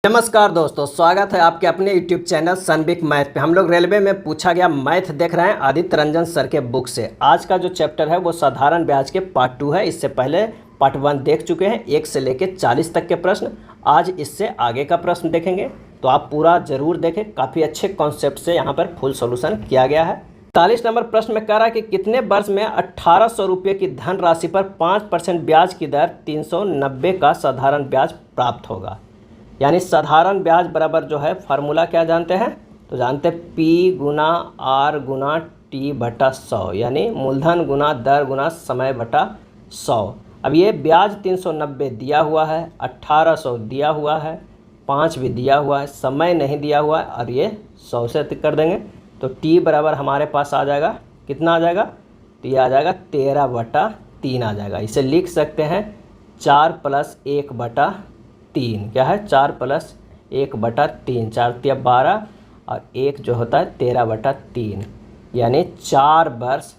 नमस्कार दोस्तों, स्वागत है आपके अपने YouTube चैनल सनबिक मैथ पे। हम लोग रेलवे में पूछा गया मैथ देख रहे हैं आदित्य रंजन सर के बुक से। आज का जो चैप्टर है वो साधारण ब्याज के पार्ट 2 है। इससे पहले पार्ट 1 देख चुके हैं, 1 से लेकर 40 तक के प्रश्न। आज इससे आगे का प्रश्न देखेंगे, तो आप पूरा जरूर देखें। काफ़ी अच्छे कॉन्सेप्ट से यहाँ पर फुल सोल्यूशन किया गया है। 40 नंबर प्रश्न में कह रहा है कि कितने वर्ष में 1800 रुपये की धनराशि पर 5% ब्याज की दर 390 का साधारण ब्याज प्राप्त होगा। यानी साधारण ब्याज बराबर जो है फार्मूला क्या जानते हैं, तो जानते हैं P गुना R गुना T बटा 100, यानी मूलधन गुना दर गुना समय बटा 100। अब ये ब्याज 390 दिया हुआ है, 1800 दिया हुआ है, 5 भी दिया हुआ है, समय नहीं दिया हुआ है, और ये 100 से कर देंगे तो T बराबर हमारे पास आ जाएगा, कितना आ जाएगा, तो ये आ जाएगा 13 बटा 3 आ जाएगा। इसे लिख सकते हैं 4 + 1 बटा 3। क्या है, 4 + 1 बटा 3, 4 × 12 और 1 जो होता है 13 बटा 3, यानी 4 वर्ष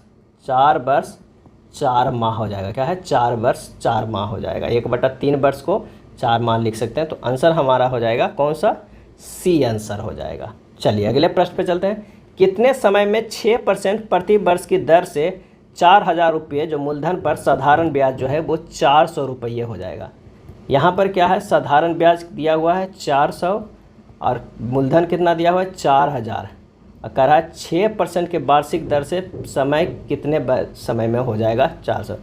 4 माह हो जाएगा। क्या है, 4 वर्ष 4 माह हो जाएगा। 1 बटा 3 वर्ष को 4 माह लिख सकते हैं। तो आंसर हमारा हो जाएगा कौन सा, सी आंसर हो जाएगा। चलिए अगले प्रश्न पे चलते हैं। कितने समय में 6% प्रति वर्ष की दर से 4000 रुपये जो मूलधन पर साधारण ब्याज जो है वो 400 रुपये हो जाएगा। यहाँ पर क्या है, साधारण ब्याज दिया हुआ है 400 और मूलधन कितना दिया हुआ है 4000, और कह रहा है 6% के वार्षिक दर से समय कितने समय में हो जाएगा 400।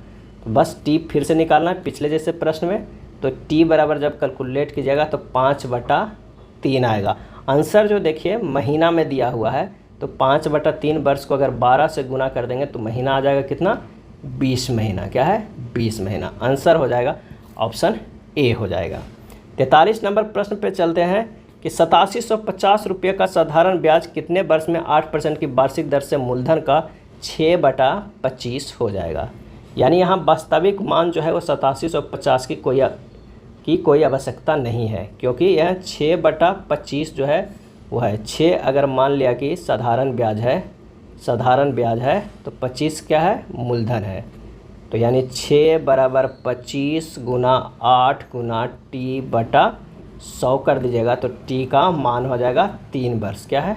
तो बस टी फिर से निकालना है पिछले जैसे प्रश्न में। तो टी बराबर जब कैलकुलेट कीजिएगा तो 5 बटा 3 आएगा। आंसर जो देखिए महीना में दिया हुआ है, तो 5 बटा 3 वर्ष को अगर 12 से गुना कर देंगे तो महीना आ जाएगा कितना, 20 महीना। क्या है, 20 महीना। आंसर हो जाएगा ऑप्शन ए हो जाएगा। 43 नंबर प्रश्न पे चलते हैं कि 8750 रुपये का साधारण ब्याज कितने वर्ष में 8% की वार्षिक दर से मूलधन का 6 बटा 25 हो जाएगा। यानी यहाँ वास्तविक मान जो है वो 8750 की कोई आवश्यकता नहीं है, क्योंकि यह 6 बटा 25 जो है वो है 6। अगर मान लिया कि साधारण ब्याज है तो 25 क्या है, मूलधन है। तो यानी 6 बराबर 25 गुना 8 गुना टी बटा 100 कर दीजिएगा तो टी का मान हो जाएगा 3 वर्ष। क्या है,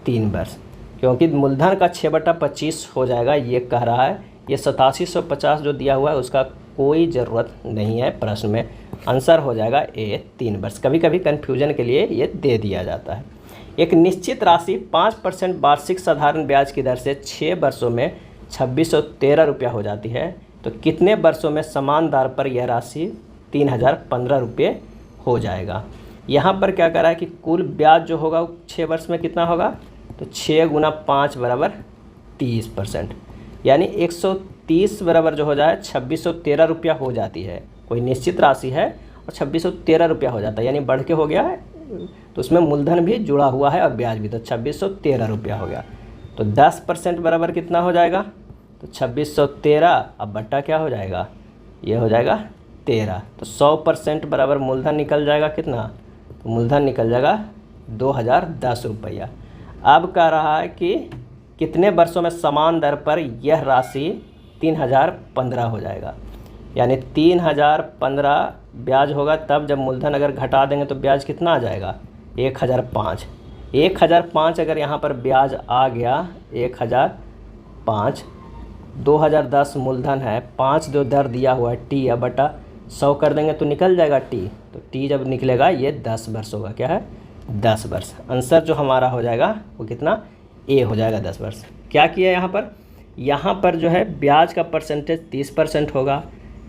3 वर्ष, क्योंकि मूलधन का 6 बटा 25 हो जाएगा ये कह रहा है। ये 8750 जो दिया हुआ है उसका कोई ज़रूरत नहीं है प्रश्न में। आंसर हो जाएगा ए, 3 वर्ष। कभी कभी कन्फ्यूजन के लिए ये दे दिया जाता है। एक निश्चित राशि 5% वार्षिक साधारण ब्याज की दर से 6 वर्षों में 2613 रुपया हो जाती है, तो कितने वर्षों में समान दर पर यह राशि 3015 रुपये हो जाएगा। यहाँ पर क्या कर रहा है कि कुल ब्याज जो होगा वो 6 वर्ष में कितना होगा, तो 6 गुना 5 बराबर 30%, यानी 130 बराबर जो हो जाए 2613 रुपया हो जाती है। कोई निश्चित राशि है और 2613 रुपया हो जाता है, यानी बढ़ के हो गया है, तो उसमें मूलधन भी जुड़ा हुआ है और ब्याज भी, तो 2613 रुपया हो गया। तो 10% बराबर कितना हो जाएगा, तो 2613 अब बट्टा क्या हो जाएगा, ये हो जाएगा 13। तो 100% बराबर मूलधन निकल जाएगा कितना, तो मूलधन निकल जाएगा 2010 रुपया। अब कह रहा है कि कितने वर्षों में समान दर पर यह राशि 3015 हो जाएगा। यानी 3015 ब्याज होगा तब जब मूलधन अगर घटा देंगे तो ब्याज कितना आ जाएगा, 1005। 1005 अगर यहाँ पर ब्याज आ गया 1005, 2010 मूलधन है, 5 जो दर दिया हुआ है टी, अब बटा 100 कर देंगे तो निकल जाएगा टी। तो टी जब निकलेगा ये 10 वर्ष होगा। क्या है, 10 वर्ष। आंसर जो हमारा हो जाएगा वो कितना, ए हो जाएगा, 10 वर्ष। क्या किया यहाँ पर जो है ब्याज का परसेंटेज 30% होगा।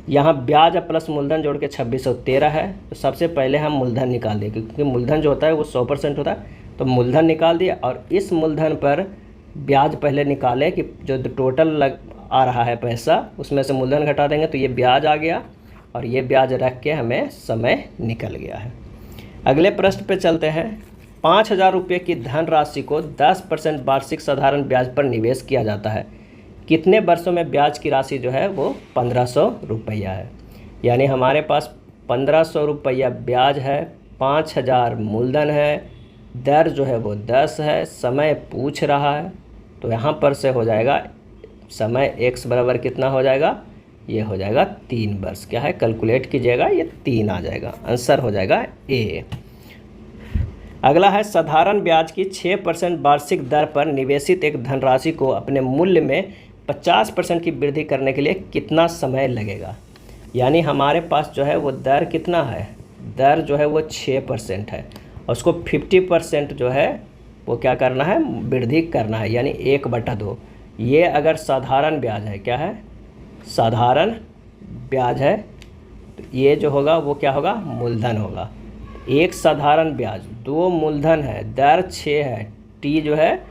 यहाँ ब्याज प्लस मूलधन जोड़ के 2613 है, तो सबसे पहले हम मूलधन निकाल दें, क्योंकि मूलधन जो होता है वो 100% होता है। तो मूलधन निकाल दिया और इस मूलधन पर ब्याज पहले निकाले कि जो टोटल आ रहा है पैसा उसमें से मूलधन घटा देंगे तो ये ब्याज आ गया, और ये ब्याज रख के हमें समय निकल गया है। अगले प्रश्न पे चलते हैं। 5000 रुपये की धनराशि को 10% वार्षिक साधारण ब्याज पर निवेश किया जाता है। कितने वर्षों में ब्याज की राशि जो है वो 1500 रुपया है। यानी हमारे पास 1500 रुपया ब्याज है, 5000 मूलधन है, दर जो है वो 10 है, समय पूछ रहा है, तो यहाँ पर से हो जाएगा समय x बराबर कितना हो जाएगा, ये हो जाएगा 3 वर्ष। क्या है, कैलकुलेट कीजिएगा, ये 3 आ जाएगा। आंसर हो जाएगा ए। अगला है साधारण ब्याज की 6% वार्षिक दर पर निवेशित एक धनराशि को अपने मूल्य में 50% की वृद्धि करने के लिए कितना समय लगेगा। यानी हमारे पास जो है वो दर कितना है, दर जो है वो 6% है और उसको 50% जो है वो क्या करना है, वृद्धि करना है, यानी 1/2। ये अगर साधारण ब्याज है, क्या है, साधारण ब्याज है, तो ये जो होगा वो क्या होगा, मूलधन होगा। एक साधारण ब्याज, 2 मूलधन है, दर 6 है, टी जो है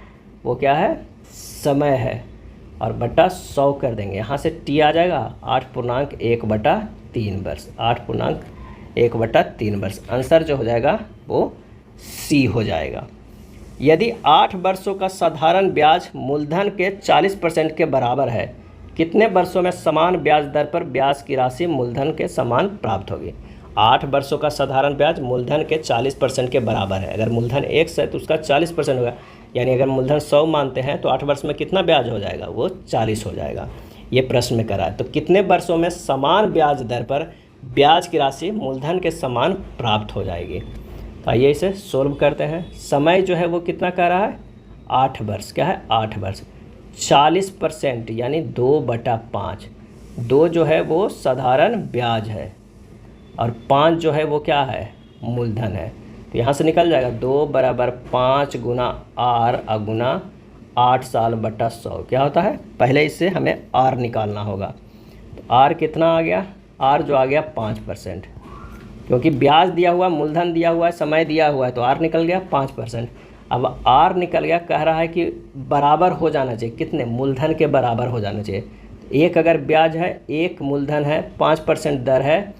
वो क्या है, समय है, और बटा 100 कर देंगे। यहाँ से टी आ जाएगा 8.1/3 वर्ष, 8.1/3 वर्ष। आंसर जो हो जाएगा वो सी हो जाएगा। यदि 8 वर्षों का साधारण ब्याज मूलधन के 40% के बराबर है, कितने वर्षों में समान ब्याज दर पर ब्याज की राशि मूलधन के समान प्राप्त होगी। 8 वर्षों का साधारण ब्याज मूलधन के 40% के बराबर है। अगर मूलधन 1 है तो उसका 40% होगा, यानी अगर मूलधन 100 मानते हैं तो 8 वर्ष में कितना ब्याज हो जाएगा, वो 40 हो जाएगा। ये प्रश्न में करा है। तो कितने वर्षों में समान ब्याज दर पर ब्याज की राशि मूलधन के समान प्राप्त हो जाएगी। तो आइए इसे सोल्व करते हैं। समय जो है वो कितना कह रहा है, 8 वर्ष, क्या है, 8 वर्ष। 40% यानी 2/5, 2 जो है वो साधारण ब्याज है और 5 जो है वो क्या है, मूलधन है। तो यहाँ से निकल जाएगा 2 = 5 गुना आर गुना 8 साल बटा 100 क्या होता है। पहले इससे हमें आर निकालना होगा। तो आर कितना आ गया, आर जो आ गया 5%, क्योंकि ब्याज दिया हुआ, मूलधन दिया हुआ है, समय दिया हुआ है, तो आर निकल गया 5%। अब आर निकल गया, कह रहा है कि बराबर हो जाना चाहिए, कितने, मूलधन के बराबर हो जाना चाहिए। एक अगर ब्याज है, एक मूलधन है, 5% दर है,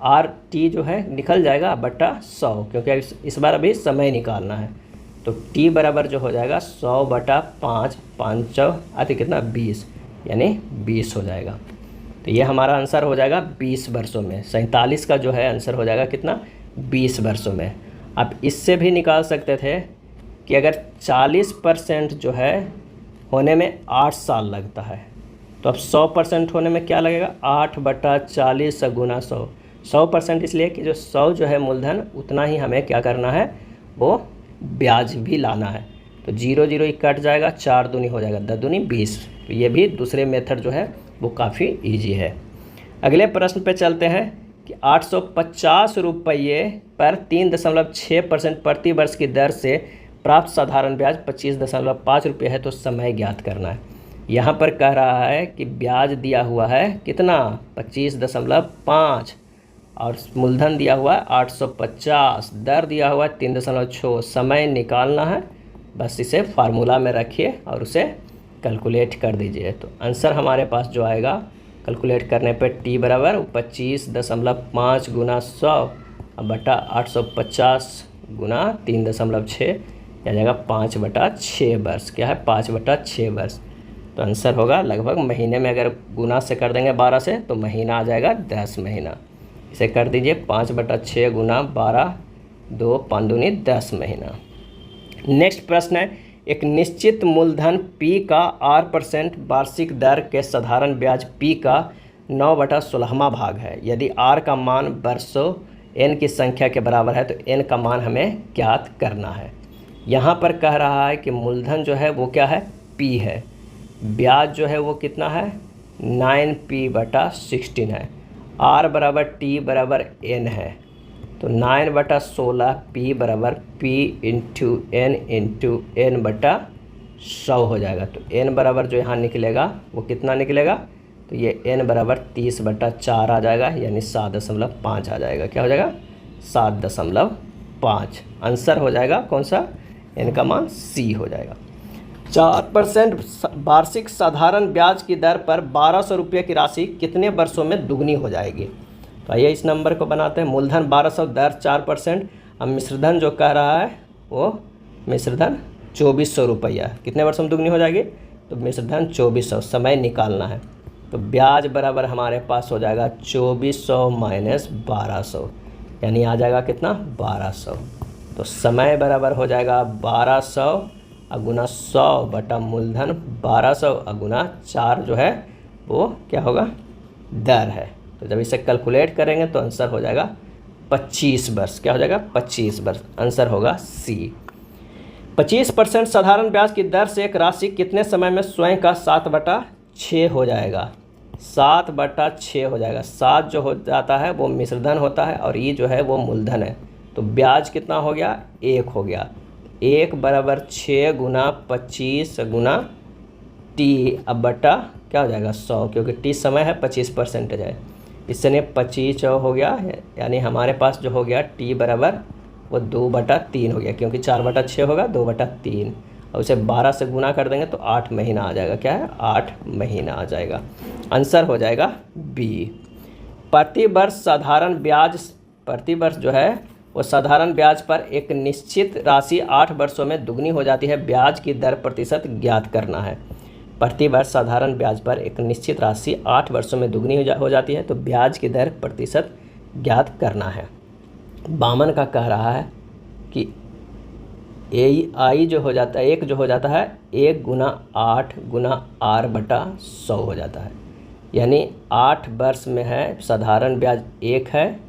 आर टी जो है निकल जाएगा बटा 100, क्योंकि इस बार अभी समय निकालना है। तो टी बराबर जो हो जाएगा 100/5, 5 आते कितना, 20, यानी 20 हो जाएगा। तो ये हमारा आंसर हो जाएगा 20 वर्षों में। 47 का जो है आंसर हो जाएगा कितना, 20 वर्षों में। आप इससे भी निकाल सकते थे कि अगर 40% जो है होने में 8 साल लगता है, तो अब 100% होने में क्या लगेगा, 8/40 गुना 100। 100% इसलिए कि जो 100 जो है मूलधन, उतना ही हमें क्या करना है, वो ब्याज भी लाना है। तो 0 0 कट जाएगा, 4 दूनी हो जाएगा, 10 दूनी 20। तो ये भी दूसरे मेथड जो है वो काफ़ी ईजी है। अगले प्रश्न पे चलते हैं कि 850 रुपये पर 3.6% प्रति वर्ष की दर से प्राप्त साधारण ब्याज 25.5 रुपये है, तो समय ज्ञात करना है। यहाँ पर कह रहा है कि ब्याज दिया हुआ है कितना, 25.5, और मूलधन दिया हुआ है 850, दर दिया हुआ है 3.6, समय निकालना है। बस इसे फार्मूला में रखिए और उसे कैलकुलेट कर दीजिए। तो आंसर हमारे पास जो आएगा कैलकुलेट करने पे टी बराबर 25.5 गुना 100 बटा 850 गुना 3.6 आ जाएगा 5/6 वर्ष, क्या है, 5/6 वर्ष। तो आंसर होगा लगभग, महीने में अगर गुना से कर देंगे 12 से तो महीना आ जाएगा 10 महीना। इसे कर दीजिए 5/6 गुना 12, 2 5 दूनी 10 महीना। नेक्स्ट प्रश्न है, एक निश्चित मूलधन P का R% वार्षिक दर के साधारण ब्याज P का 9/16वां भाग है। यदि R का मान वर्षों N की संख्या के बराबर है तो N का मान हमें ज्ञात करना है। यहाँ पर कह रहा है कि मूलधन जो है वो क्या है, P है, ब्याज जो है वो कितना है, 9P/16 है, R = T = N है, तो 9/16 P = P × N × N/100 हो जाएगा। तो N बराबर जो यहाँ निकलेगा वो कितना निकलेगा, तो ये N = 30/4 आ जाएगा, यानी 7.5 आ जाएगा। क्या हो जाएगा, 7.5। आंसर हो जाएगा कौन सा, N का मान C हो जाएगा। 4% वार्षिक साधारण ब्याज की दर पर 1200 रुपये की राशि कितने वर्षों में दुगनी हो जाएगी। तो आइए इस नंबर को बनाते हैं। मूलधन 1200, दर 4%। अब मिश्रधन जो कह रहा है वो मिश्रधन 2400 रुपया, कितने वर्षों में दुगनी हो जाएगी, तो मिश्रधन 2400, समय निकालना है। तो ब्याज बराबर हमारे पास हो जाएगा 2400 - 1200, यानी आ जाएगा कितना, 1200। तो समय बराबर हो जाएगा 1200 गुना 100 बटा मूलधन 1200 गुना 4 जो है वो क्या होगा, दर है। तो जब इसे कैलकुलेट करेंगे तो आंसर हो जाएगा 25 वर्ष। क्या हो जाएगा? 25 वर्ष। आंसर होगा सी। 25% साधारण ब्याज की दर से एक राशि कितने समय में स्वयं का 7/6 हो जाएगा? 7/6 हो जाएगा। 7 जो हो जाता है वो मिश्रधन होता है और ये जो है वो मूलधन है। तो ब्याज कितना हो गया? 1 हो गया। 1 बराबर 6 गुना 25 गुना टी अब बटा क्या हो जाएगा? 100, क्योंकि टी समय है, 25% है। इससे ने 25 हो गया, यानी हमारे पास जो हो गया टी बराबर वो 2/3 हो गया, क्योंकि 4/6 होगा 2/3 और उसे 12 से गुना कर देंगे तो 8 महीना आ जाएगा। क्या है? 8 महीना आ जाएगा। आंसर हो जाएगा बी। प्रति वर्ष साधारण ब्याज, प्रति वर्ष जो है वो साधारण ब्याज पर एक निश्चित राशि 8 वर्षों में दुगनी हो जाती है। ब्याज की दर प्रतिशत ज्ञात करना है। प्रति वर्ष साधारण ब्याज पर एक निश्चित राशि 8 वर्षों में दुगनी हो जाती है, तो ब्याज की दर प्रतिशत ज्ञात करना है। बामन का कह रहा है कि आई जो हो जाता है, एक जो हो जाता है 1 गुना 8 गुना r/100 हो जाता है, यानी 8 वर्ष में है साधारण ब्याज 1 है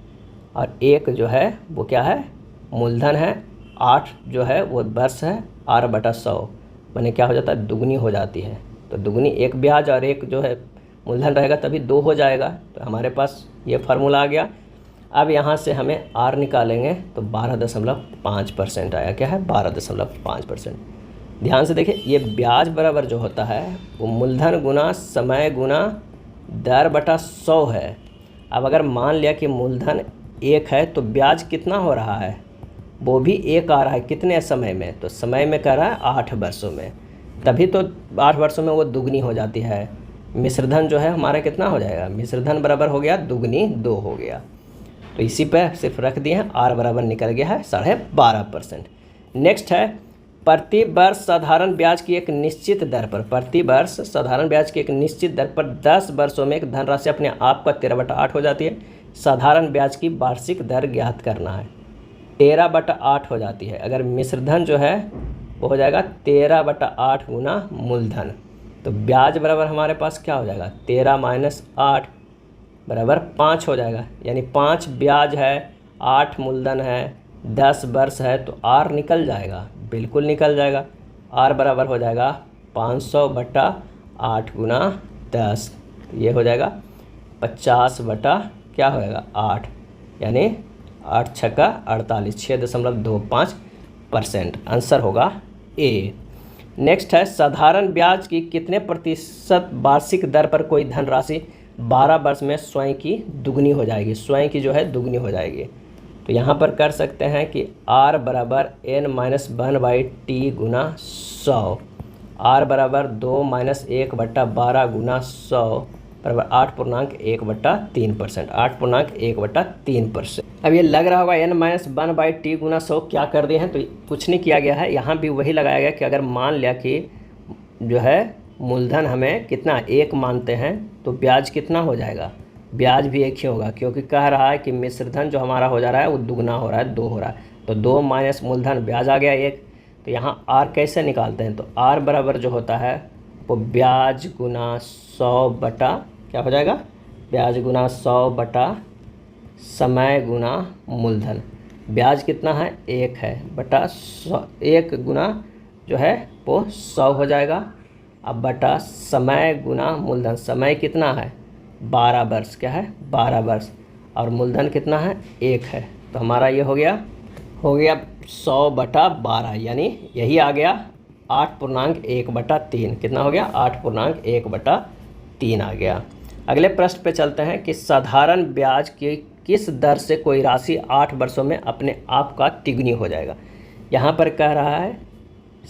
और 1 जो है वो क्या है? मूलधन है। 8 जो है वो वर्ष है, r/100 माने क्या हो जाता है? दुगनी हो जाती है। तो दुगनी 1 ब्याज और 1 जो है मूलधन रहेगा तभी 2 हो जाएगा। तो हमारे पास ये फार्मूला आ गया। अब यहाँ से हमें r निकालेंगे तो 12.5% आया। क्या है? 12.5%। ध्यान से देखिए, ये ब्याज बराबर जो होता है वो मूलधन गुना समय गुना दर/100 है। अब अगर मान लिया कि मूलधन 1 है तो ब्याज कितना हो रहा है? वो भी 1 आ रहा है। कितने समय में? तो समय में कह रहा है 8 वर्षों में, तभी तो 8 वर्षों में वो दुगनी हो जाती है। मिश्रधन जो है हमारा कितना हो जाएगा? मिश्रधन बराबर हो गया दुगनी 2 हो गया। तो इसी पे सिर्फ रख दिए हैं, r बराबर निकल गया है 12.5%। नेक्स्ट है प्रति वर्ष साधारण ब्याज की एक निश्चित दर पर, प्रति वर्ष साधारण ब्याज की एक निश्चित दर पर 10 वर्षों में एक धनराशि अपने आप का 13/8 हो जाती है। साधारण ब्याज की वार्षिक दर ज्ञात करना है। 13/8 हो जाती है। अगर मिश्रधन जो है वो हो जाएगा 13/8 गुना मूलधन, तो ब्याज बराबर हमारे पास क्या हो जाएगा? 13 - 8 बराबर 5 हो जाएगा, यानी 5 ब्याज है, 8 मूलधन है, 10 वर्ष है, तो r निकल जाएगा, बिल्कुल निकल जाएगा। r बराबर हो जाएगा 500/8 गुना 10, ये हो जाएगा 50 क्या होएगा? 8, यानी 8 छक्का 48, 6.25%। आंसर होगा ए। नेक्स्ट है साधारण ब्याज की कितने प्रतिशत वार्षिक दर पर कोई धनराशि 12 वर्ष में स्वयं की दुगनी हो जाएगी? स्वयं की जो है दुगनी हो जाएगी। तो यहाँ पर कर सकते हैं कि r बराबर n-1/t गुना 100, r बराबर 2 - 1/12 गुना 100 बराबर 8.1/3%, 8.1/3%। अब ये लग रहा होगा n-1/t गुना 100 क्या कर दिए हैं? तो कुछ नहीं किया गया है, यहाँ भी वही लगाया गया कि अगर मान लिया कि जो है मूलधन हमें कितना 1 मानते हैं तो ब्याज कितना हो जाएगा? ब्याज भी 1 ही होगा, क्योंकि कह रहा है कि मिश्रधन जो हमारा हो जा रहा है वो दुगना हो रहा है, 2 हो रहा है। तो 2 माइनस मूलधन ब्याज आ गया 1। तो यहाँ r कैसे निकालते हैं? तो r बराबर जो होता है वो ब्याज गुना 100 क्या हो जाएगा? ब्याज गुना 100 समय गुना मूलधन। ब्याज कितना है? 1 है बटा 100, 1 गुना जो है वो 100 हो जाएगा। अब बटा समय गुना मूलधन, समय कितना है? 12 वर्ष। क्या है? 12 वर्ष। और मूलधन कितना है? 1 है। तो हमारा ये हो गया 100/12, यानी यही आ गया 8.1/3। कितना हो गया? 8.1/3 आ गया। अगले प्रश्न पे चलते हैं कि साधारण ब्याज की किस दर से कोई राशि 8 वर्षों में अपने आप का तिगुनी हो जाएगा? यहाँ पर कह रहा है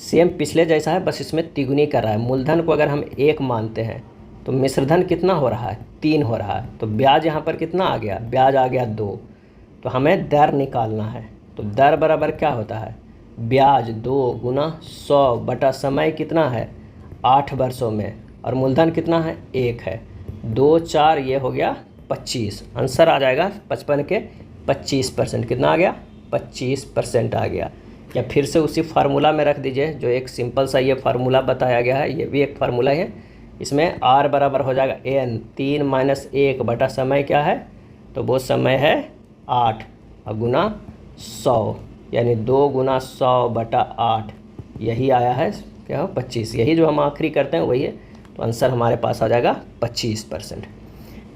सेम पिछले जैसा है, बस इसमें तिगुनी कर रहा है। मूलधन को अगर हम 1 मानते हैं तो मिश्रधन कितना हो रहा है? 3 हो रहा है। तो ब्याज यहाँ पर कितना आ गया? ब्याज आ गया 2। तो हमें दर निकालना है। तो दर बराबर क्या होता है? ब्याज 2 गुना 100 बटा समय कितना है? 8 वर्षों में, और मूलधन कितना है? 1 है। 2 4 ये हो गया 25। आंसर आ जाएगा 55 के 25%। कितना आ गया? 25% आ गया। या फिर से उसी फार्मूला में रख दीजिए, जो एक सिंपल सा ये फार्मूला बताया गया है, ये भी एक फार्मूला है। इसमें r बराबर हो जाएगा n, 3 - 1 बटा समय क्या है? तो वो समय है 8, गुना 100, यानी 2 गुना 100/8, यही आया है क्या हो 25। यही जो हम आखिरी करते हैं वही है, तो आंसर हमारे पास आ जाएगा 25%।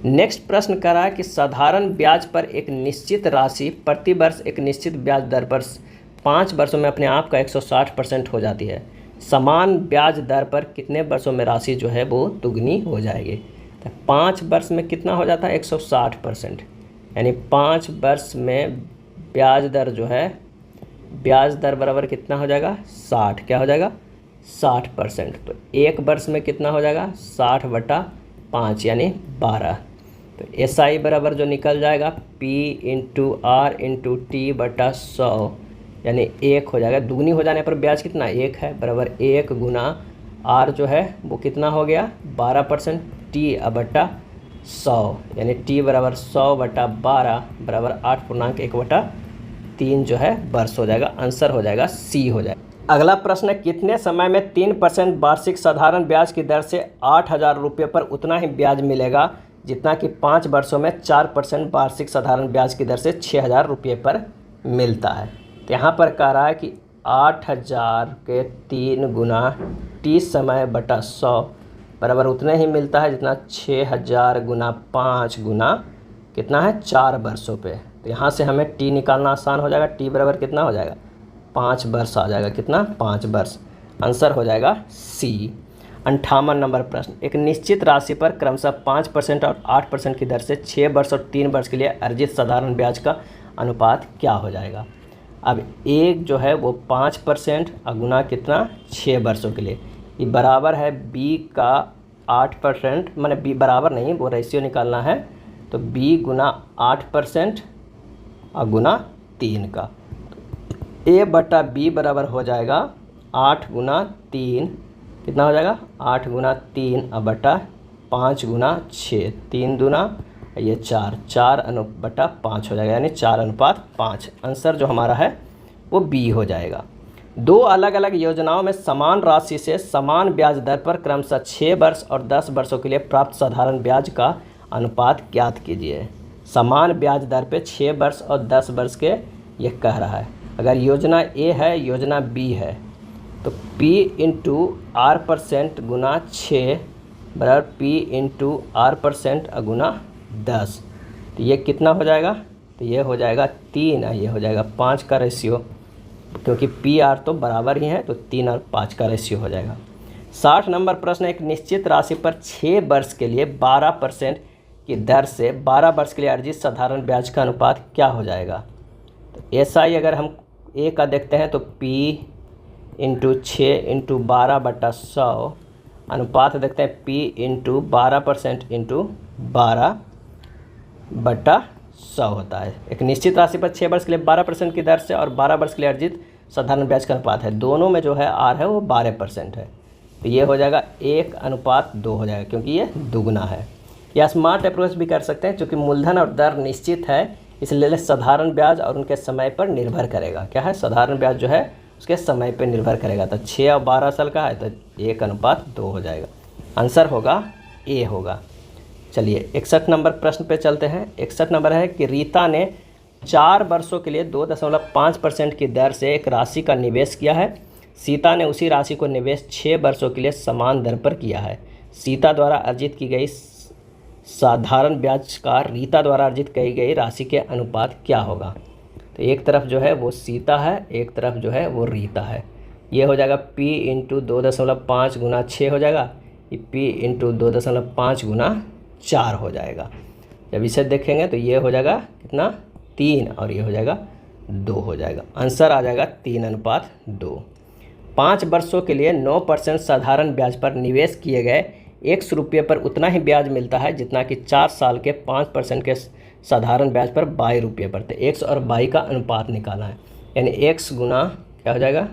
नेक्स्ट प्रश्न कर रहा है कि साधारण ब्याज पर एक निश्चित राशि प्रति वर्ष एक निश्चित ब्याज दर पर 5 वर्षों में अपने आप का 160% हो जाती है। समान ब्याज दर पर कितने वर्षों में राशि जो है वो दुगनी हो जाएगी। तो 5 वर्ष में कितना हो जाता है 160%, यानी 5 वर्ष में ब्याज दर जो है, ब्याज दर बराबर कितना हो जाएगा 60, क्या हो जाएगा 60%। तो 1 वर्ष में कितना हो जाएगा 60/5 यानी 12। तो SI बराबर जो निकल जाएगा P/R/T/100, यानी 1 हो जाएगा। दुगनी हो जाने पर ब्याज कितना 1 है, बराबर 1 गुना R जो है वो कितना हो गया 12%, T/100, यानी T बराबर 100/12 बराबर 8.1/3 जो है वर्ष हो जाएगा। आंसर हो जाएगा C हो जाएगा। अगला प्रश्न है, कितने समय में 3% वार्षिक साधारण ब्याज की दर से 8,000 रुपये पर उतना ही ब्याज मिलेगा जितना कि 5 वर्षों में 4% वार्षिक साधारण ब्याज की दर से 6,000 रुपये पर मिलता है। तो यहाँ पर कह रहा है कि 8,000 के 3 गुना T समय बटा 100 बराबर उतने ही मिलता है जितना 6,000 गुना 5 गुना कितना है 4 वर्षों पे। तो यहाँ से हमें T निकालना आसान हो जाएगा। T बराबर कितना हो जाएगा 5 वर्ष आ जाएगा, कितना 5 वर्ष। आंसर हो जाएगा C। 58 नंबर प्रश्न, एक निश्चित राशि पर क्रमशः 5% और 8% की दर से 6 वर्ष और 3 वर्ष के लिए अर्जित साधारण ब्याज का अनुपात क्या हो जाएगा। अब एक जो है वो 5% गुना कितना 6 वर्षों के लिए, ये बराबर है B का 8%, मैंने B बराबर नहीं, वो रेशियो निकालना है। तो B गुना 8% गुना 3 का, A/B बराबर हो जाएगा 8 गुना 3, कितना हो जाएगा 8 गुना 3/5 गुना 6, 3 दूना ये 4/5 हो जाएगा, यानी 4:5। आंसर जो हमारा है वो B हो जाएगा। 2 अलग अलग योजनाओं में समान राशि से समान ब्याज दर पर क्रमशः 6 वर्ष और 10 वर्षों के लिए प्राप्त साधारण ब्याज का अनुपात ज्ञात कीजिए। समान ब्याज दर पे 6 वर्ष और 10 वर्ष के ये कह रहा है। अगर योजना A है, योजना B है, तो P/R% गुना 6 बराबर P/R% गुना 10। तो ये कितना हो जाएगा, तो ये हो जाएगा 3, ये हो जाएगा 5 का रेशियो, क्योंकि PR तो बराबर ही है, तो 3 और 5 का रेशियो हो जाएगा। 60 नंबर प्रश्न, एक निश्चित राशि पर 6 वर्ष के लिए 12% की दर से 12 वर्ष के लिए अर्जित साधारण ब्याज का अनुपात क्या हो जाएगा। तो SI अगर हम A का देखते हैं तो P/6/12/100 अनुपात देखते हैं P/12% × 12/100 होता है। एक निश्चित राशि पर 6 वर्ष के लिए 12% की दर से और 12 वर्ष के लिए अर्जित साधारण ब्याज का अनुपात है। दोनों में जो है R है वो 12% है, तो ये हो जाएगा 1:2 हो जाएगा, क्योंकि ये दुगना है। या स्मार्ट अप्रोच भी कर सकते हैं, क्योंकि मूलधन और दर निश्चित है, इसलिए साधारण ब्याज और उनके समय पर निर्भर करेगा। क्या है, साधारण ब्याज जो है उसके समय पर निर्भर करेगा। तो 6 और 12 साल का है तो 1:2 हो जाएगा। आंसर होगा A होगा। चलिए 61 नंबर प्रश्न पे चलते हैं। 61 नंबर है कि रीता ने 4 वर्षों के लिए 2.5% की दर से एक राशि का निवेश किया है। सीता ने उसी राशि को निवेश 6 वर्षों के लिए समान दर पर किया है। सीता द्वारा अर्जित की गई साधारण ब्याज का रीता द्वारा अर्जित की गई राशि के अनुपात क्या होगा। तो एक तरफ जो है वो सीता है, एक तरफ जो है वो रीता है। ये हो जाएगा P/2.5 गुना 6 हो जाएगा, ये P/2.5 गुना 4 हो जाएगा। जब इसे देखेंगे तो ये हो जाएगा कितना 3 और ये हो जाएगा 2 हो जाएगा। आंसर आ जाएगा 3:2। 5 वर्षों के लिए 9% साधारण ब्याज पर निवेश किए गए ₹100 पर उतना ही ब्याज मिलता है जितना कि 4 साल के 5% के साधारण ब्याज पर ₹22 पर। तो 100 और 22 का अनुपात निकालना है, यानी x गुना क्या हो जाएगा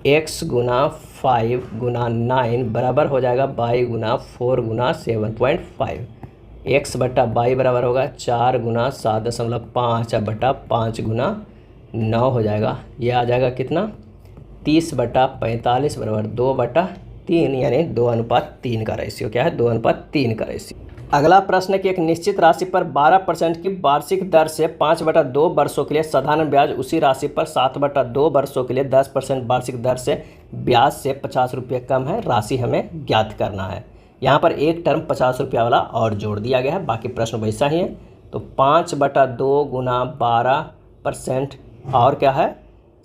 x गुना 5 गुना 9 बराबर हो जाएगा 22 गुना 4 गुना 7.5। x/22 बराबर होगा 4 गुना 7.5/5 गुना 9 हो जाएगा। ये आ जाएगा कितना 30/45 बराबर 2/3, यानी 2:3 का रेशियो। क्या है 2:3 का रेशियो। अगला प्रश्न है कि एक निश्चित राशि पर 12% की वार्षिक दर से 5/2 वर्षों के लिए साधारण ब्याज, उसी राशि पर 7/2 वर्षों के लिए 10% वार्षिक दर से ब्याज से 50 रुपये कम है। राशि हमें ज्ञात करना है। यहाँ पर एक टर्म 50 रुपया वाला और जोड़ दिया गया है, बाकी प्रश्न वैसा ही है। तो 5/2 गुना 12% और क्या है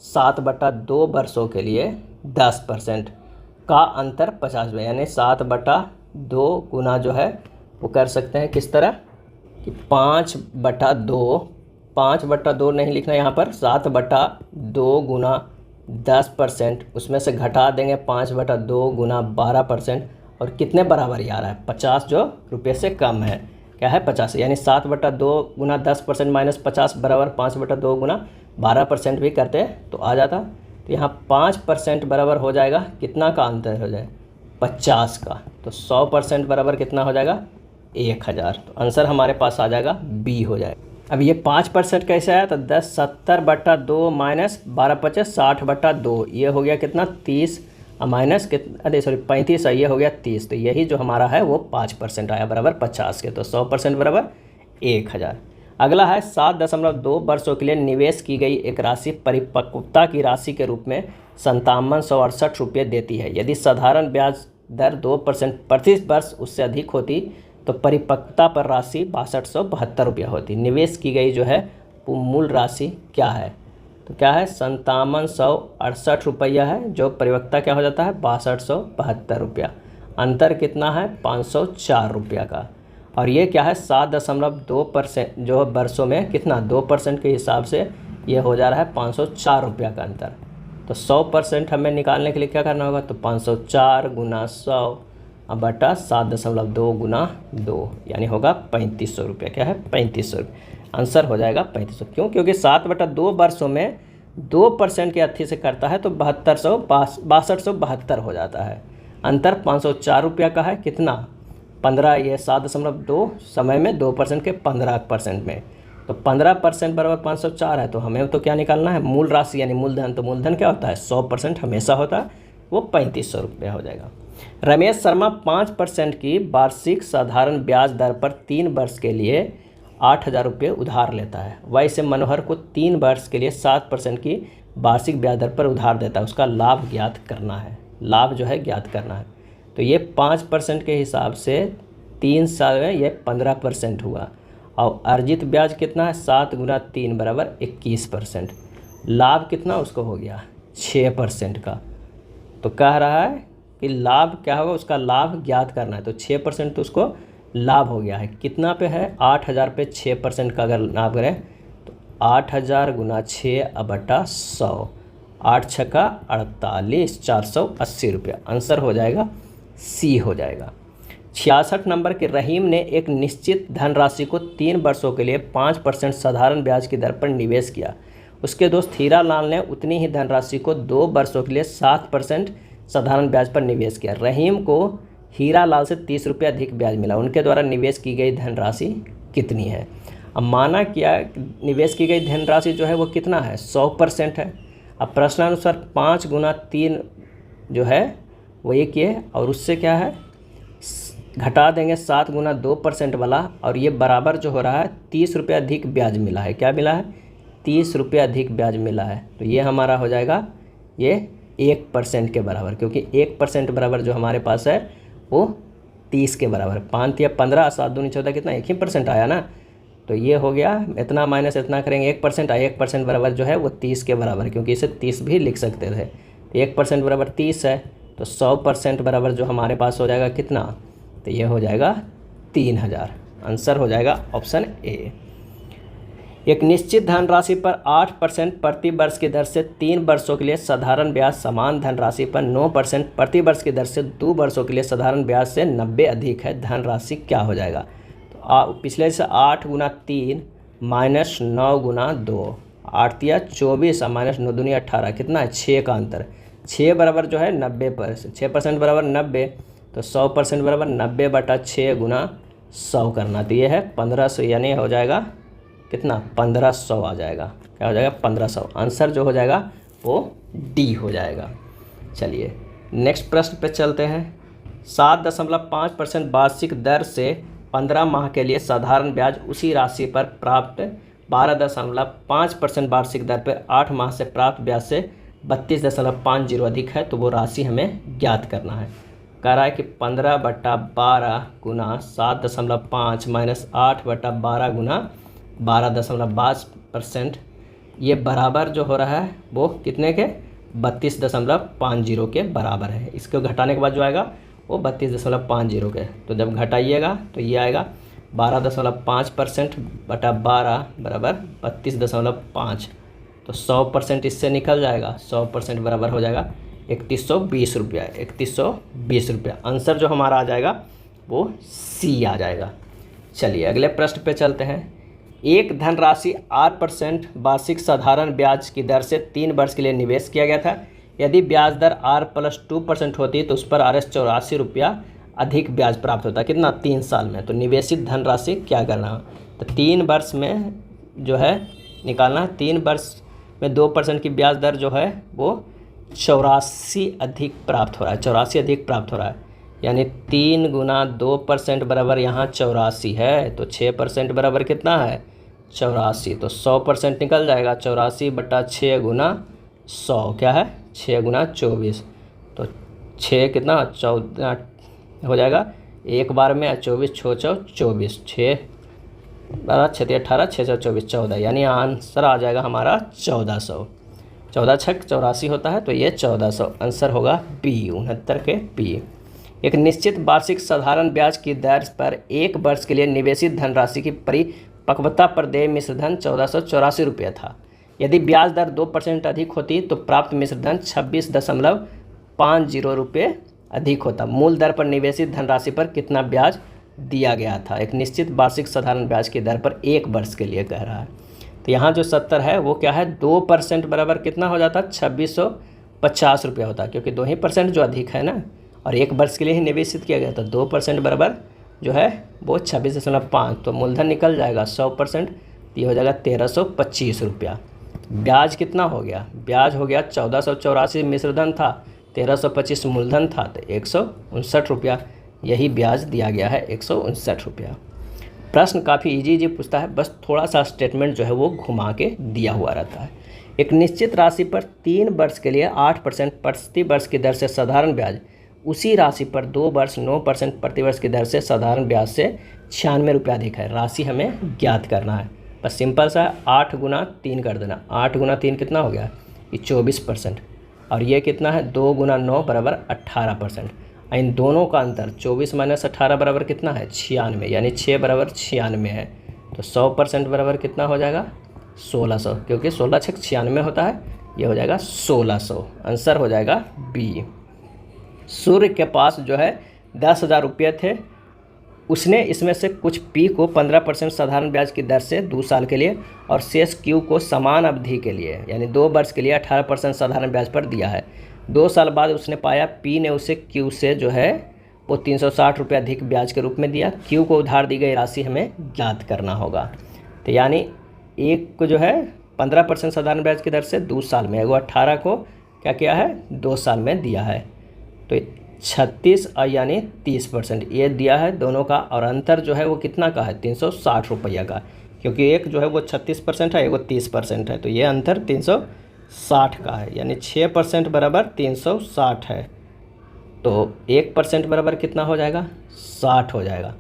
7/2 वर्षों के लिए 10% का अंतर 50 रुपये, यानी 7/2 गुना जो है वो कर सकते हैं किस तरह कि 5/2 नहीं लिखना यहाँ पर, 7/2 गुना 10%, उसमें से घटा देंगे 5/2 गुना 12%, और कितने बराबर ही आ रहा है 50 जो रुपये से कम है, क्या है 50, यानी 7/2 गुना 10% माइनस 50 बराबर 5/2 गुना 12% भी करते तो आ जाता। तो यहाँ 5% बराबर हो जाएगा कितना का अंतर हो जाए 50 का, तो 100% बराबर कितना हो जाएगा 1000। तो आंसर हमारे पास आ जाएगा बी हो जाएगा। अब ये 5% कैसे आया, तो 70/2 माइनस 12/50 60/2, ये हो गया कितना 30 माइनस कितना, अरे सॉरी 35, ये हो गया 30। तो यही जो हमारा है वो 5% आया बराबर 50 के, तो 100% बराबर 1000। अगला है 7.2 वर्षों के लिए निवेश की गई एक राशि परिपक्वता की राशि के रूप में 5768 रुपये देती है। यदि साधारण ब्याज दर 2% प्रति वर्ष उससे अधिक होती तो परिपक्वता पर राशि 6272 रुपया होती। निवेश की गई जो है वो मूल राशि क्या है, तो क्या है 5768 रुपया है, जो परिपक्वता क्या हो जाता है 6272 रुपया। अंतर कितना है 504 रुपया का। और ये क्या है 7.2% जो वर्षों में कितना 2% के हिसाब से ये हो जा रहा है 504 रुपया का अंतर। तो 100% हमें निकालने के लिए क्या करना होगा, तो 504 गुना 100 बटा 7.2 गुना 2, यानी होगा 3500 रुपया। क्या है 3500 रुपये, आंसर हो जाएगा 3500। क्यों, क्योंकि 7/2 वर्षों में 2% के अथी से करता है तो 6272 हो जाता है। अंतर 504 रुपया का है, कितना 15, ये 7.2 समय में 2% के 15% में, तो 15% बराबर 504 है। तो हमें तो क्या निकालना है मूल राशि यानी मूलधन। तो मूलधन क्या होता है 100% हमेशा होता है, वो 3500 रुपया हो जाएगा। रमेश शर्मा 5% की वार्षिक साधारण ब्याज दर पर 3 वर्ष के लिए 8000 रुपये उधार लेता है। वैसे मनोहर को 3 वर्ष के लिए 7% की वार्षिक ब्याज दर पर उधार देता है। उसका लाभ ज्ञात करना है, लाभ जो है ज्ञात करना है। तो ये 5% के हिसाब से 3 साल में ये 15% हुआ, और अर्जित ब्याज कितना है 7 गुना 3 बराबर 21%। लाभ कितना उसको हो गया 6% का। तो कह रहा है कि लाभ क्या होगा, उसका लाभ ज्ञात करना है। तो 6% तो उसको लाभ हो गया है, कितना पे है 8000 पे 6% का अगर लाभ करें तो 8000 गुना 6 बटा 100, 8 छक्का 48, 480 रुपया। आंसर हो जाएगा सी हो जाएगा। 66 नंबर के रहीम ने एक निश्चित धनराशि को 3 वर्षों के लिए 5% साधारण ब्याज की दर पर निवेश किया। उसके दोस्त हीरालाल ने उतनी ही धनराशि को 2 वर्षों के लिए 7% साधारण ब्याज पर निवेश किया। रहीम को हीरालाल से 30 रुपये अधिक ब्याज मिला। उनके द्वारा निवेश की गई धनराशि कितनी है। अब माना क्या निवेश की गई धनराशि जो है वो कितना है 100% है। अब प्रश्नानुसार 5 गुना 3 जो है वो एक ये, और उससे क्या है घटा देंगे 7 गुना 2% वाला, और ये बराबर जो हो रहा है 30 रुपये अधिक ब्याज मिला है। क्या मिला है 30 रुपये अधिक ब्याज मिला है। तो ये हमारा हो जाएगा ये 1% के बराबर, क्योंकि 1% बराबर जो हमारे पास है वो 30 के बराबर। 5 या 15 7 दूनी 14 कितना 1% आया ना। तो ये हो गया इतना माइनस इतना करेंगे 1% आया, 1% बराबर जो है वो 30 के बराबर, क्योंकि इसे 30 भी लिख सकते थे। तो 1% बराबर 30 है, तो 100% बराबर जो हमारे पास हो जाएगा कितना, तो ये हो जाएगा 3000। आंसर हो जाएगा ऑप्शन ए। एक निश्चित धनराशि पर 8% प्रति वर्ष की दर से 3 वर्षों के लिए साधारण ब्याज समान धनराशि पर 9% प्रति वर्ष की दर से 2 वर्षों के लिए साधारण ब्याज से 90 अधिक है। धनराशि क्या हो जाएगा, तो पिछले से 8 गुना 3 माइनस 9 गुना 2, 8 या 24 माइनस 9 दूनी 18, कितना है 6 का अंतर। 6 बराबर जो है 90%, 6% बराबर 90, तो 100% बराबर 90 बटा 6 गुना 100 करना। तो ये है 1500, यानी हो जाएगा कितना 1500 आ जाएगा। क्या हो जाएगा 1500। आंसर जो हो जाएगा वो डी हो जाएगा। चलिए नेक्स्ट प्रश्न पे चलते हैं। 7.5% वार्षिक दर से 15 माह के लिए साधारण ब्याज उसी राशि पर प्राप्त 12.5% वार्षिक दर पर 8 माह से प्राप्त ब्याज से 32.50 अधिक है, तो वो राशि हमें ज्ञात करना है। कह रहा है कि 15/12 गुना 7.5 माइनस 8/12 गुना 12.5%, ये बराबर जो हो रहा है वो कितने के 32.50 के बराबर है। इसको घटाने के बाद जो आएगा वो 32.50 के, तो जब घटाइएगा तो ये आएगा 12.5% बटा 12 बराबर 32.5, तो 100% इससे निकल जाएगा। 100% बराबर हो जाएगा 3120 रुपया। 3120 रुपया आंसर जो हमारा आ जाएगा वो सी आ जाएगा। चलिए अगले प्रश्न पे चलते हैं। एक धनराशि 8% वार्षिक साधारण ब्याज की दर से 3 वर्ष के लिए निवेश किया गया था। यदि ब्याज दर R+2% होती तो उस पर R84 रुपया अधिक ब्याज प्राप्त होता। कितना? 3 साल में। तो निवेशित धनराशि क्या करना है, तो 3 वर्ष में जो है निकालना है। 3 वर्ष में 2% की ब्याज दर जो है वो 84 अधिक प्राप्त हो रहा है। 84 अधिक प्राप्त हो रहा है, यानी 3 गुना 2% बराबर यहाँ 84 है, तो 6% बराबर कितना है 84, तो 100% निकल जाएगा। 84 बटा 6 गुना 100 क्या है 6 गुना 24, तो 6 कितना 14 हो जाएगा एक बार में। 24 6 24 6 12 6 18 6 24 14, यानी आंसर आ जाएगा हमारा 1400। 14 छक 84 होता है, तो ये 1400 आंसर होगा बी 69 के बी। एक निश्चित वार्षिक साधारण ब्याज की दर पर 1 वर्ष के लिए निवेशित धनराशि की परिपक्वता पर देय मिश्रधन 1484 रुपये था। यदि ब्याज दर 2% अधिक होती तो प्राप्त मिश्रधन 26.50 रुपये अधिक होता। मूल दर पर निवेशित धनराशि पर कितना ब्याज दिया गया था? एक निश्चित वार्षिक साधारण ब्याज की दर पर 1 वर्ष के लिए कह रहा है। तो यहाँ जो 70 है वो क्या है 2% बराबर कितना हो जाता 2650 रुपया होता, क्योंकि 2% जो अधिक है ना, और 1 वर्ष के लिए ही निवेशित किया गया था। 2% बराबर जो है वो 26.5, तो मूलधन निकल जाएगा 100%, ये हो जाएगा 1325 रुपया। ब्याज कितना हो गया? ब्याज हो गया 1484 मिश्रधन था, 1325 मूलधन था, तो 159 रुपया यही ब्याज दिया गया है 159 रुपया। प्रश्न काफ़ी इजी पूछता है, बस थोड़ा सा स्टेटमेंट जो है वो घुमा के दिया हुआ रहता है। एक निश्चित राशि पर 3 वर्ष के लिए 8% प्रति वर्ष की दर से साधारण ब्याज, उसी राशि पर 2 वर्ष 9% प्रति वर्ष की दर से साधारण ब्याज से 96 रुपया अधिक है। राशि हमें ज्ञात करना है। बस सिंपल सा 8 गुना 3 कर देना। 8 गुना 3 कितना हो गया? ये 24%, और ये कितना है 2 गुना 9 बराबर 18%। इन दोनों का अंतर 24 माइनस 18 बराबर कितना है 96, यानी 6 बराबर 96 है। तो 100% बराबर कितना हो जाएगा 1600, क्योंकि 16 छक 96 होता है, ये हो जाएगा 1600। आंसर हो जाएगा बी। सूर्य के पास जो है 10,000 रुपये थे, उसने इसमें से कुछ पी को 15% साधारण ब्याज की दर से 2 साल के लिए और शेष क्यू को समान अवधि के लिए यानी 2 वर्ष के लिए 18% साधारण ब्याज पर दिया है। 2 साल बाद उसने पाया पी ने उसे क्यू से जो है वो 360 रुपये अधिक ब्याज के रूप में दिया। क्यू को उधार दी गई राशि हमें ज्ञात करना होगा। तो यानी एक को जो है 15% साधारण ब्याज की दर से 2 साल में, वो 18 को क्या किया है 2 साल में दिया है। तो 36 यानी 30% ये दिया है दोनों का, और अंतर जो है वो कितना का है 360 रुपया का, क्योंकि एक जो है वो 36% है, एक वो 30% है, तो ये अंतर 360 का है, यानी 6% बराबर 360 है। तो 1% बराबर कितना हो जाएगा 60 हो जाएगा।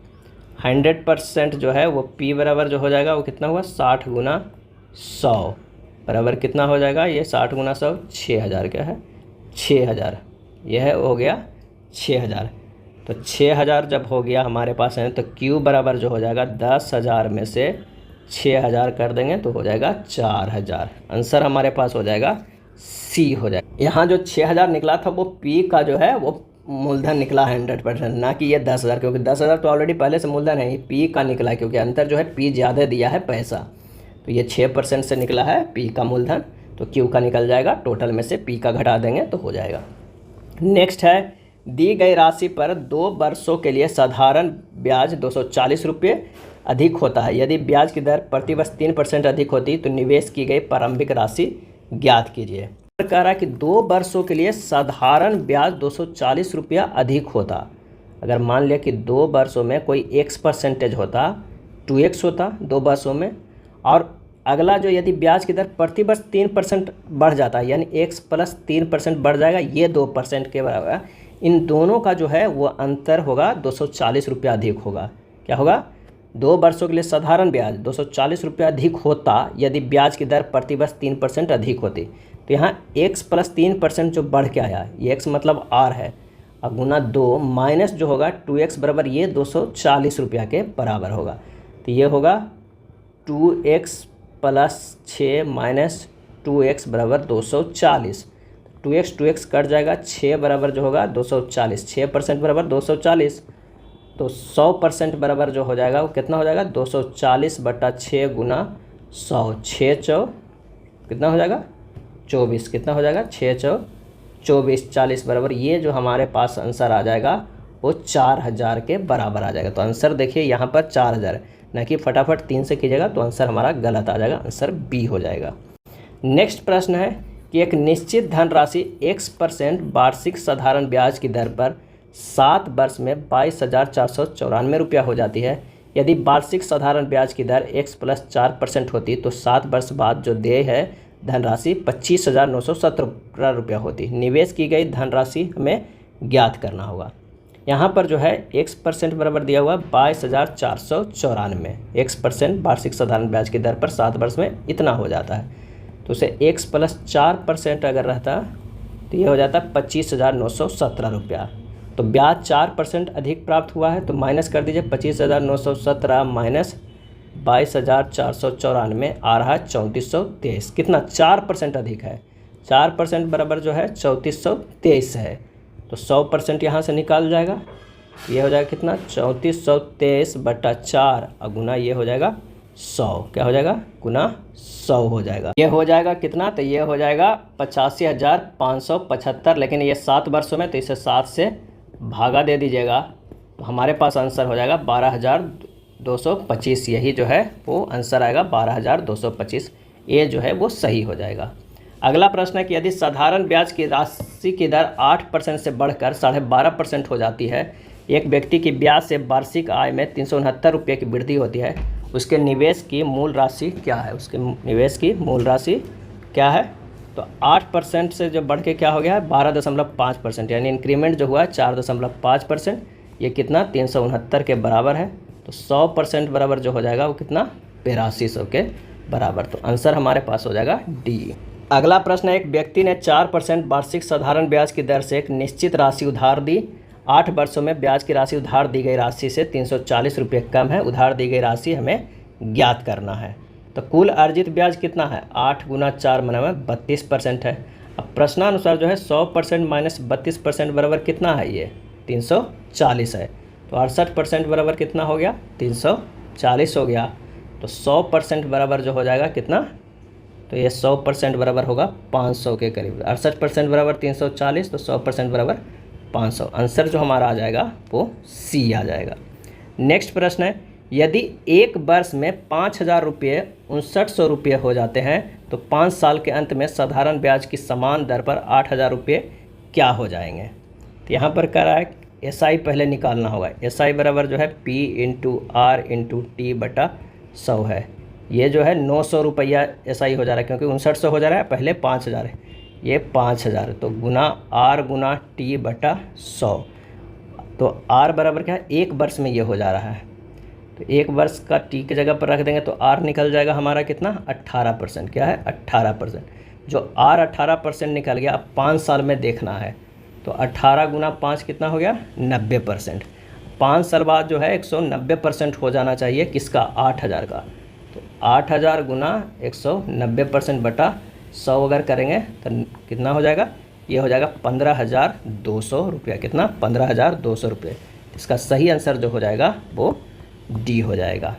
100% जो है वो P बराबर जो हो जाएगा वो कितना हुआ 60 गुना 100 बराबर कितना हो जाएगा, ये 60 गुना 100 6000 क्या है 6000, यह हो गया 6000। तो 6000 जब हो गया हमारे पास है, तो Q बराबर जो हो जाएगा 10,000 में से 6000 कर देंगे तो हो जाएगा 4000। आंसर हमारे पास हो जाएगा सी हो जाएगा। यहाँ जो 6000 निकला था वो P का जो है वो मूलधन निकला 100%, ना कि ये 10,000, क्योंकि 10,000 तो ऑलरेडी पहले से मूलधन है, ये P का निकला है, क्योंकि अंतर जो है P ज़्यादा दिया है पैसा। तो ये 6% से निकला है P का मूलधन, तो Q का निकल जाएगा, टोटल में से P का घटा देंगे तो हो जाएगा। नेक्स्ट है दी गई राशि पर 2 वर्षों के लिए साधारण ब्याज 240 रुपये अधिक होता है। यदि ब्याज की दर प्रति वर्ष 3% अधिक होती तो निवेश की गई प्रारंभिक राशि ज्ञात कीजिए। कह रहा है कि 2 वर्षों के लिए साधारण ब्याज 240 रुपया अधिक होता, अगर मान लिया कि 2 वर्षों में कोई x परसेंटेज होता, 2x होता 2 वर्षों में, और अगला जो यदि ब्याज की दर प्रति वर्ष 3% बढ़ जाता है, यानी x प्लस 3% बढ़ जाएगा, ये 2% के बराबर है। इन दोनों का जो है वो अंतर होगा 240 रुपया अधिक होगा। क्या होगा? 2 वर्षों के लिए साधारण ब्याज 240 रुपया अधिक होता यदि ब्याज की दर प्रति वर्ष 3% अधिक होती। तो यहाँ x प्लस 3% जो बढ़ के आया, ये x मतलब r है, अब गुना 2 माइनस जो होगा 2x बराबर ये 240 रुपया के बराबर होगा। तो ये होगा 2x प्लस 6 माइनस 2x बराबर 240। 2x कट जाएगा, 6 बराबर जो होगा 240, 6% बराबर 240। तो 100% बराबर जो हो जाएगा वो कितना हो जाएगा? 240 बटा 6 गुना 100, 6 चौ कितना हो जाएगा? 24। कितना हो जाएगा? 6 चौ 24, 40 बराबर ये जो हमारे पास आंसर आ जाएगा वो 4000 के बराबर आ जाएगा। तो आंसर देखिए यहाँ पर 4000 है, ना कि फटाफट 3 से कीजिएगा तो आंसर हमारा गलत आ जाएगा, आंसर बी हो जाएगा। नेक्स्ट प्रश्न है कि एक निश्चित धनराशि x% वार्षिक साधारण ब्याज की दर पर 7 वर्ष में 22,494 रुपया हो जाती है। यदि वार्षिक साधारण ब्याज की दर x प्लस 4% होती तो 7 वर्ष बाद जो देय है धनराशि 25,917 रुपया होती। निवेश की गई धनराशि हमें ज्ञात करना होगा। यहाँ पर जो है x% बराबर दिया हुआ 22,494, x% वार्षिक साधारण ब्याज की दर पर 7 वर्ष में इतना हो जाता है। तो उसे x प्लस 4% अगर रहता तो ये हो जाता 25,917 रुपया। तो ब्याज 4% अधिक प्राप्त हुआ है, तो माइनस कर दीजिए 25,917 माइनस 22,494 आ रहा है 3423। कितना? 4% अधिक है, 4% बराबर जो है 3423 है। तो 100% यहाँ से निकाल जाएगा, ये हो जाएगा कितना? 3423 बटा 4 और गुना ये हो जाएगा 100। क्या हो जाएगा? गुना 100 हो जाएगा। ये हो जाएगा कितना? तो ये हो जाएगा 85,575, लेकिन ये 7 वर्षों में, तो इसे 7 से भागा दे दीजिएगा तो हमारे पास आंसर हो जाएगा 12,225। यही जो है वो आंसर आएगा 12,225। ये जो है वो सही हो जाएगा। अगला प्रश्न है कि यदि साधारण ब्याज की राशि की दर 8% से बढ़कर 12.5% हो जाती है, एक व्यक्ति की ब्याज से वार्षिक आय में 369 रुपये की वृद्धि होती है, उसके निवेश की मूल राशि क्या है? उसके निवेश की मूल राशि क्या है? तो 8% से जो बढ़ के क्या हो गया है? 12.5%, यानी इंक्रीमेंट जो हुआ है 4.5%। ये कितना? 369 के बराबर है। तो 100% बराबर जो हो जाएगा वो कितना? 8200 के बराबर। तो आंसर हमारे पास हो जाएगा डी। अगला प्रश्न है, एक व्यक्ति ने 4% वार्षिक साधारण ब्याज की दर से एक निश्चित राशि उधार दी। 8 वर्षों में ब्याज की राशि उधार दी गई राशि से 340 रुपये कम है। उधार दी गई राशि हमें ज्ञात करना है। तो कुल अर्जित ब्याज कितना है? 8 गुना 4 मना 32% है। अब प्रश्नानुसार जो है 100% माइनस 32% बराबर कितना है? ये 340 है। तो 68% बराबर कितना हो गया? 340 हो गया। तो 100% बराबर जो हो जाएगा कितना? तो ये 100% बराबर होगा 500 के करीब। 68% बराबर 340, तो 100% बराबर 500। आंसर जो हमारा आ जाएगा वो सी आ जाएगा। नेक्स्ट प्रश्न है, यदि एक वर्ष में 5,000 रुपये 5900 रुपये हो जाते हैं तो 5 साल के अंत में साधारण ब्याज की समान दर पर 8,000 रुपये क्या हो जाएंगे? तो यहाँ पर कह रहा है SI पहले निकालना होगा। SI बराबर जो है P into R into T बटा 100 है। ये जो है 900 रुपया SI हो जा रहा है, क्योंकि 5900 हो जा रहा है, पहले 5,000 है, ये 5,000। तो गुना R गुना T बटा 100। तो R बराबर क्या है? एक वर्ष में ये हो जा रहा है, तो एक वर्ष का T की जगह पर रख देंगे तो R निकल जाएगा हमारा कितना? 18%। क्या है? 18%। जो R 18% निकल गया, अब 5 साल में देखना है, तो 18 गुना 5 कितना हो गया? 90%। 5 साल बाद जो है 190% हो जाना चाहिए किसका? 8,000 का। तो 8,000 गुना 190% बटा 100 अगर करेंगे तो कितना हो जाएगा? ये हो जाएगा 15,200 रुपया। कितना? 15,200 रुपये। इसका सही आंसर जो हो जाएगा वो डी हो जाएगा।